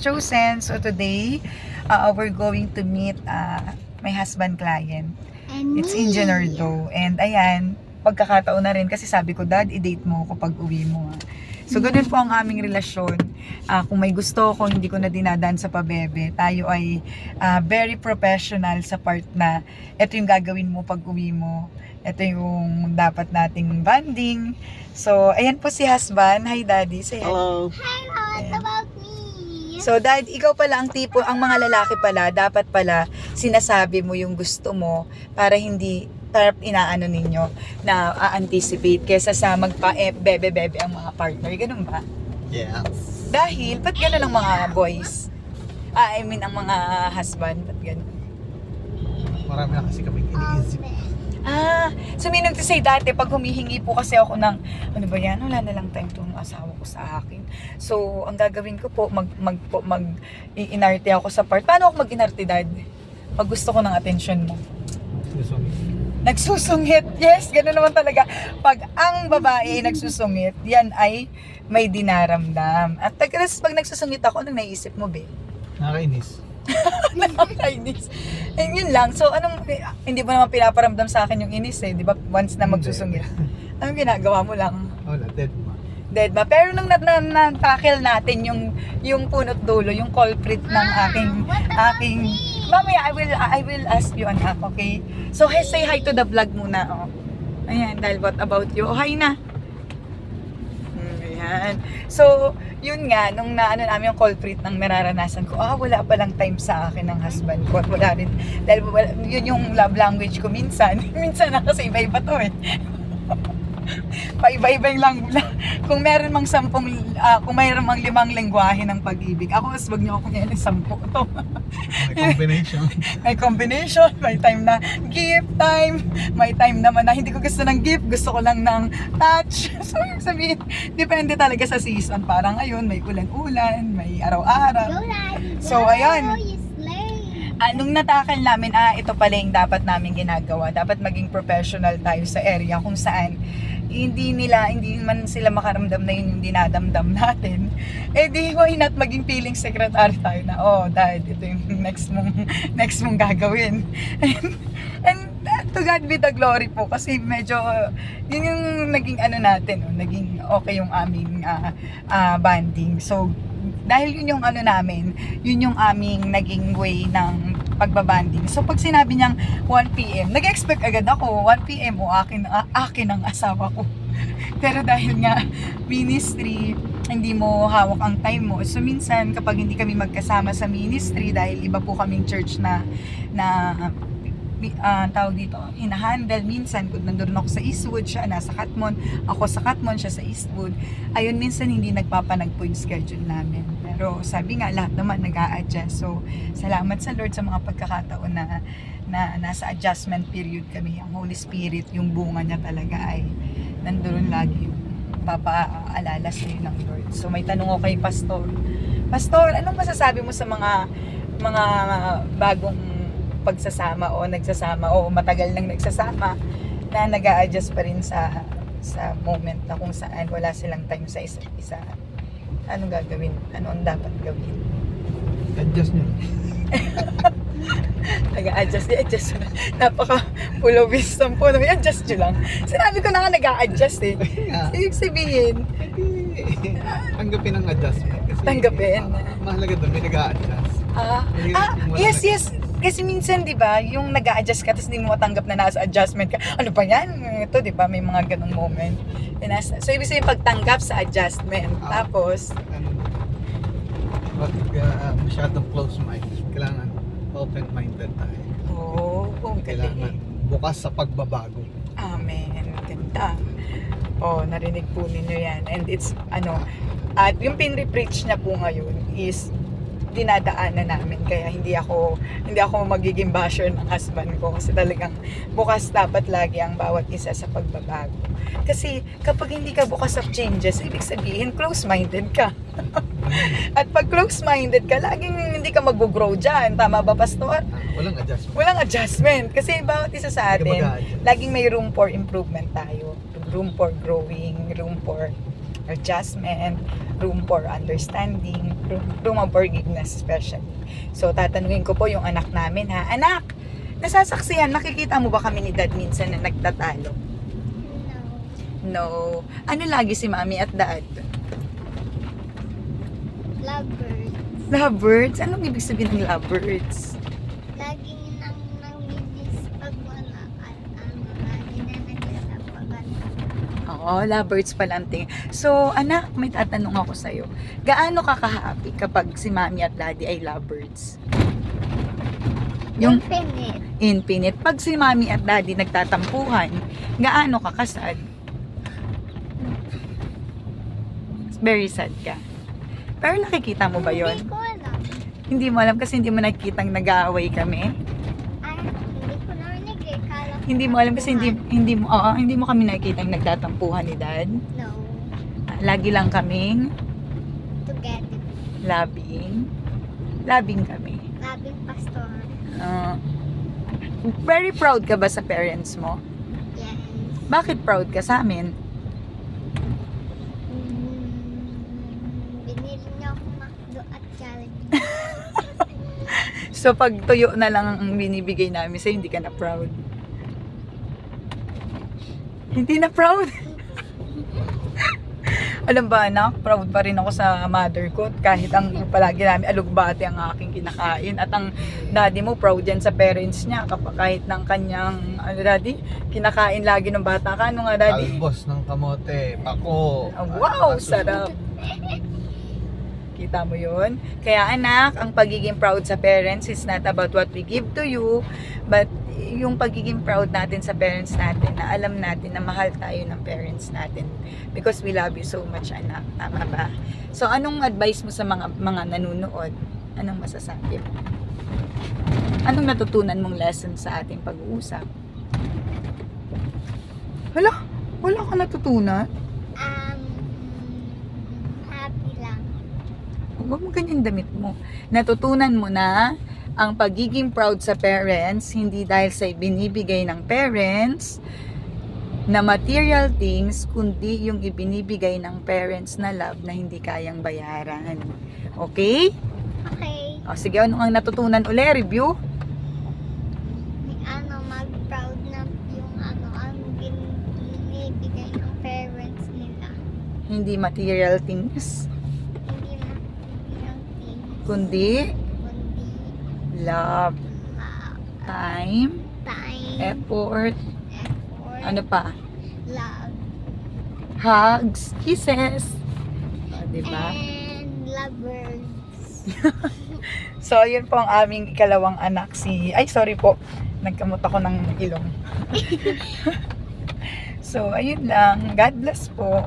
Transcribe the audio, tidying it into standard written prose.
Chosen. So today, we're going to meet my husband client. And It's Engineer Do. And ayan, pagkakataon na rin kasi sabi ko, Dad, i-date mo ako pag uwi mo. So ganun po ang aming relasyon. Kung may gusto ko, hindi ko na dinadaan sa pabebe. Tayo ay very professional sa part na ito yung gagawin mo pag uwi mo. Ito yung dapat nating bonding. So, ayan po si husband. Hi, Daddy. Say hi. Hello. Hi, what about me? So, Dad, ikaw pala ang tipo, ang mga lalaki pala, dapat pala sinasabi mo yung gusto mo para hindi, para inaano ninyo na anticipate kesa sa magpa-bebe-bebe ang mga partner. Ganun ba? Yes. Dahil, ba't gano'n ang mga boys? I mean, ang mga husband, ba't gano'n? Marami na kasi kaming iniisip. So meaning to say dati, pag humihingi po kasi ako ng, ano ba yan, wala na lang time itong asawa ko sa akin. So, ang gagawin ko po, inarte ako sa part. Paano ako mag-inarte, Dad? Pag gusto ko ng attention mo. Nagsusungit. Yes, gano'n naman talaga. Pag ang babae nagsusungit, yan ay may dinaramdam. At pag nagsusungit ako, anong naisip mo, be? Nakakainis. Nakakainis. Eh, yun lang. So, hindi mo naman pinaparamdam sa akin yung inis eh. Di ba? Once na magsusungit. Anong ginagawa mo lang? Wala, dead ma. Dead ba? Pero nung na-tackle natin yung punot dulo, yung culprit ng aking mamaya, I will ask you anak, okay? So, say hi to the vlog muna. Oh. Ayan, dahil what about you? Oh, hi na. Ayan. So, yun nga, nung naano namin yung culprit ng nararanasan ko, wala palang time sa akin ng husband ko. At wala rin, dahil yun yung love language ko minsan. Minsan na kasi iba-iba to eh. Paiba-iba yung lang. Kung meron mang kung mayroon mang 5 lengguwahe ng pag-ibig, ako mas wag niyo ako ngayon 10 to. May combination. May combination, may time na gift time, may time naman na hindi ko gusto ng gift, gusto ko lang ng touch. So, yung sabihin, depende talaga sa season. Parang ngayon, may ulan-ulan, may araw-araw. So, ayun. Nung natakal namin, ito pala yung dapat namin ginagawa. Dapat maging professional tayo sa area kung saan hindi man sila makaramdam na yun yung dinadamdam natin. Eh di, why not maging feeling secretary tayo na, Dad, ito yung next mong gagawin. And to God be the glory po kasi medyo yun yung naging natin, naging okay yung aming bonding. So, dahil yun yung yun yung aming naging way ng pagbabanding. So, pag sinabi niyang 1 p.m., nag-expect agad ako, 1 p.m. o akin ang asawa ko. Pero dahil nga, ministry, hindi mo hawak ang time mo. So, minsan, kapag hindi kami magkasama sa ministry, dahil iba po kaming church na tawag dito, hinahandle minsan kung nandun ako sa Eastwood, siya nasa Katmon, ako sa Katmon, siya sa Eastwood, ayun minsan hindi nagpapanagpo yung schedule namin, pero sabi nga lahat naman nag-a-adjust. So salamat sa Lord sa mga pagkakataon na nasa adjustment period kami. Ang Holy Spirit, yung bunga niya talaga ay nandun lagi yung papaalala sa iyo ng Lord. So may tanong ako kay Pastor, anong masasabi mo sa mga bagong pagsasama o nagsasama o matagal nang nagsasama na nag-a-adjust pa rin sa moment na kung saan wala silang time sa isa't isa? Anong gagawin? Ano ang dapat gawin? Adjust nyo. Nag-a-adjust. Napaka full of wisdom po. I-adjust nyo lang. Sinabi ko na nga nag-a-adjust eh. Ibig sabihin, Tanggapin ang adjustment. Kasi, Tanggapin. Mahalaga doon, may nag-a-adjust. Yes. Kasi minsan, di ba, yung nag-a-adjust ka tapos hindi mo matanggap na nasa adjustment ka. Ano ba yan? Ito, di ba, may mga ganong moment. So, ibig sabihin, pagtanggap sa adjustment. Tapos, Pag masyadong close-minded, kailangan open-minded tayo. Kailangan bukas sa pagbabago. Amen. Ganda. Narinig po ninyo yan. And it's, at yung pinre-preach niya po ngayon is dinadaanan namin, kaya hindi ako magiging basher ng husband ko kasi talagang bukas dapat lagi ang bawat isa sa pagbabago. Kasi kapag hindi ka bukas sa changes, ibig sabihin close-minded ka. At pag close-minded ka, laging hindi ka mag-grow dyan. Tama ba, Pastor? Walang adjustment. Walang adjustment. Kasi bawat isa sa atin, laging may room for improvement tayo. Room for growing, room for adjustment, room for understanding, room of forgiveness especially. So, tatanungin ko po yung anak namin ha. Anak, nasasaksihan, nakikita mo ba kami ni Dad minsan na nagtatalo? No. Ano lagi si Mami at Dad? Lovebirds. Lovebirds? Anong ibig sabihin ng lovebirds? Laging nangbibis pag wala at lagi na nagtatapagan. Oo, lovebirds pala ang tingin. So, anak, may tatanong ako sa'yo. Gaano ka ka-happy kapag si Mami at Daddy ay lovebirds? Yung Infinite. infinite. Pag si Mami at Daddy nagtatampuhan, gaano ka kasad? Very sad ka. Pero nakikita mo ba yon? Hindi ko alam. Hindi mo alam kasi hindi mo nakikitang nag-aaway kami. Ay, hindi ko narinig eh. Kala ko Hindi mo alam kasi hindi mo kami nakikitang nagtatampuhan ni Dad. No. Lagi lang kaming Together. labing kami. Labing pastor. Very proud ka ba sa parents mo? Yes. Bakit proud ka sa amin? Binili niyo ako McDo at Jollibee. So pag tuyo na lang ang binibigay namin sa'yo, hindi ka na proud? Hindi na proud? Alam ba anak, proud pa rin ako sa mother ko kahit ang palagi namin alugbati ang aking kinakain at ang daddy mo proud yan sa parents niya kapag kahit ng kanyang daddy, kinakain lagi ng bata ka. Ano nga daddy? Talbos ng kamote, pako. Wow, sarap. Kita mo yun? Kaya anak, ang pagiging proud sa parents is not about what we give to you, but yung pagiging proud natin sa parents natin, na alam natin na mahal tayo ng parents natin because we love you so much, anak. Tama ba? So, anong advice mo sa mga nanonood? Anong masasabi mo? Anong natutunan mong lesson sa ating pag-uusap? Wala ka natutunan? Happy lang. Huwag mo ganyan damit mo. Natutunan mo na ang pagiging proud sa parents, hindi dahil sa ibinibigay ng parents na material things, kundi yung ibinibigay ng parents na love na hindi kayang bayaran. Okay? Okay. O, sige, ano ang natutunan uli? Review? Mag-proud na yung ang binibigay ng parents nila. Hindi material things, Hindi na yung things, kundi kundi love, time, time, effort, effort, ano pa? love, Hugs, kisses. O, diba? and lovebirds. So, yun po ang aming ikalawang anak sorry po, nagkamot ako ng ilong. So, ayun lang. God bless po.